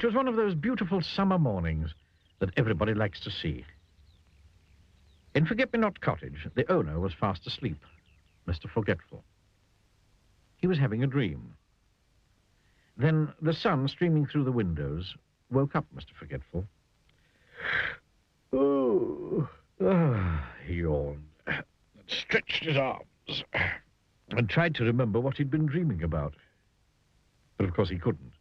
It was one of those beautiful summer mornings that everybody likes to see. In Forget-Me-Not Cottage, the owner was fast asleep, Mr. Forgetful. He was having a dream. Then the sun, streaming through the windows, woke up Mr. Forgetful. He yawned, stretched his arms, and tried to remember what he'd been dreaming about. But of course he couldn't,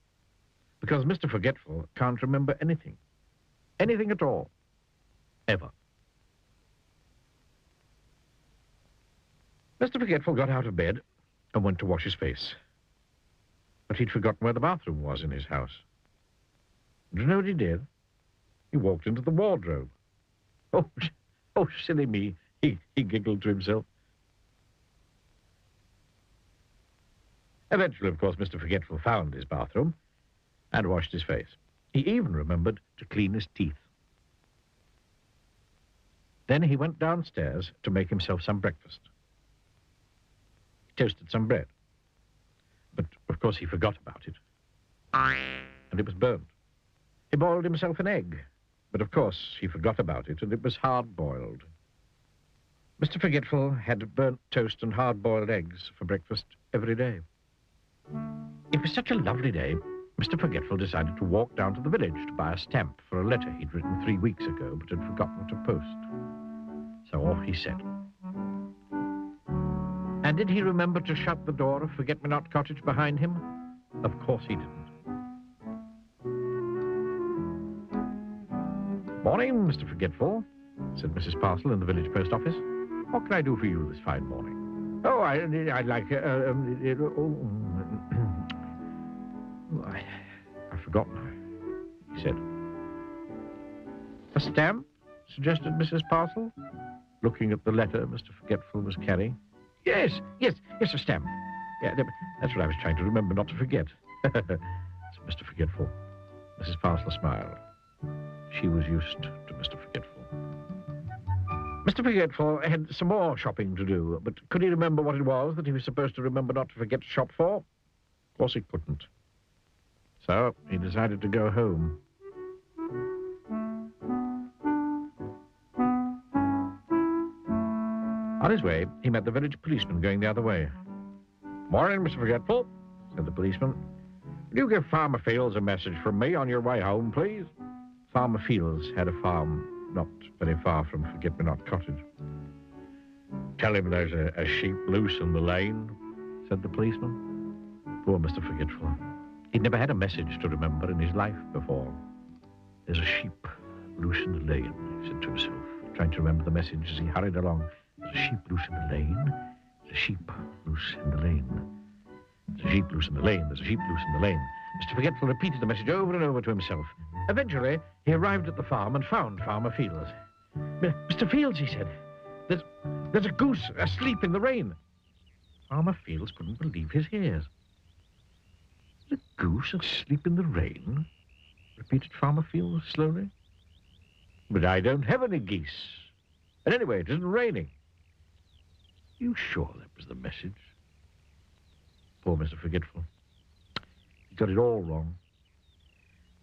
because Mr. Forgetful can't remember anything. Anything at all. Ever. Mr. Forgetful got out of bed and went to wash his face. But he'd forgotten where the bathroom was in his house. Do you know what he did? He walked into the wardrobe. Oh, silly me, he giggled to himself. Eventually, of course, Mr. Forgetful found his bathroom and washed his face. He even remembered to clean his teeth. Then he went downstairs to make himself some breakfast. He toasted some bread. But, of course, he forgot about it. And it was burnt. He boiled himself an egg. But, of course, he forgot about it, and it was hard-boiled. Mr. Forgetful had burnt toast and hard-boiled eggs for breakfast every day. It was such a lovely day, Mr. Forgetful decided to walk down to the village to buy a stamp for a letter he'd written 3 weeks ago, but had forgotten to post. So off he set. And did he remember to shut the door of Forget-Me-Not Cottage behind him? Of course he didn't. Morning, Mr. Forgetful, said Mrs. Parcel in the village post office. What can I do for you this fine morning? Oh, I'd like... I've forgotten, he said. A stamp, suggested Mrs. Parcel, looking at the letter Mr. Forgetful was carrying. Yes, a stamp. Yeah, that's what I was trying to remember not to forget, said Mr. Forgetful. Mrs. Parcel smiled. She was used to Mr. Forgetful. Mr. Forgetful had some more shopping to do, but could he remember what it was that he was supposed to remember not to forget to shop for? Of course he couldn't. So he decided to go home. On his way, he met the village policeman going the other way. Morning, Mr. Forgetful, said the policeman. Will you give Farmer Fields a message from me on your way home, please? Farmer Fields had a farm not very far from Forget-Me-Not Cottage. Tell him there's a sheep loose in the lane, said the policeman. Poor Mr. Forgetful. He'd never had a message to remember in his life before. There's a sheep loose in the lane, he said to himself, trying to remember the message as he hurried along. There's a sheep loose in the lane. There's a sheep loose in the lane. There's a sheep loose in the lane. There's a sheep loose in the lane. Mr. Forgetful repeated the message over and over to himself. Eventually, he arrived at the farm and found Farmer Fields. Mr. Fields, he said, there's a goose asleep in the rain. Farmer Fields couldn't believe his ears. A goose asleep in the rain? Repeated Farmer Fields slowly. But I don't have any geese. And anyway, it isn't raining. You sure that was the message? Poor Mr. Forgetful. He got it all wrong.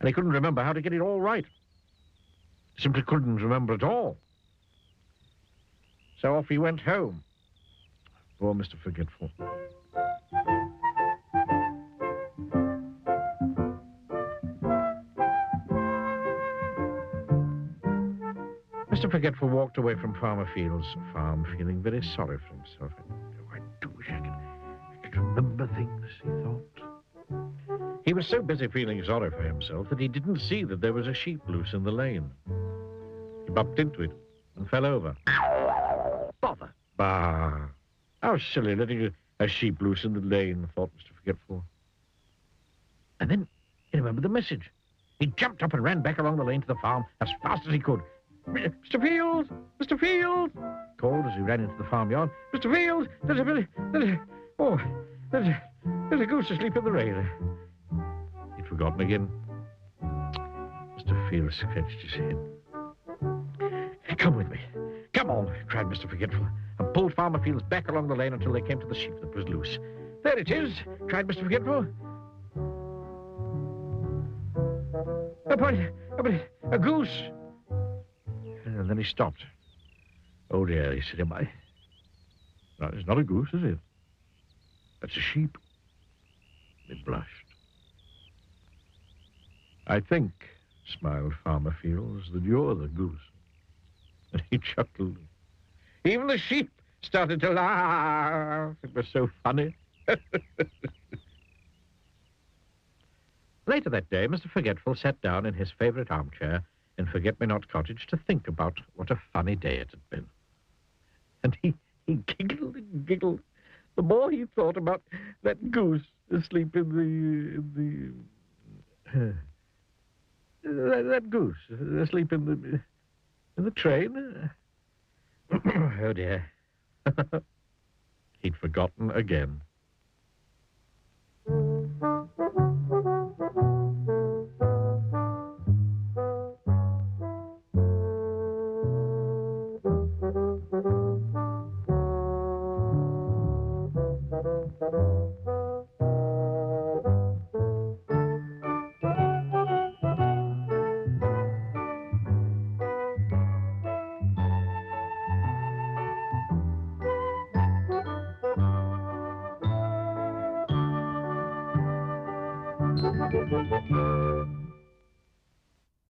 And he couldn't remember how to get it all right. He simply couldn't remember at all. So off he went home. Poor Mr. Forgetful. Mr. Forgetful walked away from Farmer Fields' farm, feeling very sorry for himself. Oh, I do wish I could remember things, he thought. He was so busy feeling sorry for himself that he didn't see that there was a sheep loose in the lane. He bumped into it and fell over. Bother! Bah! How silly, letting a sheep loose in the lane, thought Mr. Forgetful. And then he remembered the message. He jumped up and ran back along the lane to the farm as fast as he could. Mr. Fields! Mr. Fields! Called as he ran into the farmyard. Mr. Fields! There's a goose asleep in the rain. He'd forgotten again. Mr. Fields scratched his head. Come with me. Come on, cried Mr. Forgetful, and pulled Farmer Fields back along the lane until they came to the sheep that was loose. There it is, cried Mr. Forgetful. A goose! And then he stopped. Oh, dear, he said, no, it's not a goose, is it? That's a sheep. He blushed. I think, smiled Farmer Fields, that you're the goose. And he chuckled. Even the sheep started to laugh. It was so funny. Later that day, Mr. Forgetful sat down in his favorite armchair in Forget-Me-Not Cottage to think about what a funny day it had been. And he giggled and giggled the more he thought about that goose asleep in the that goose asleep in the train. Oh, dear. He'd forgotten again.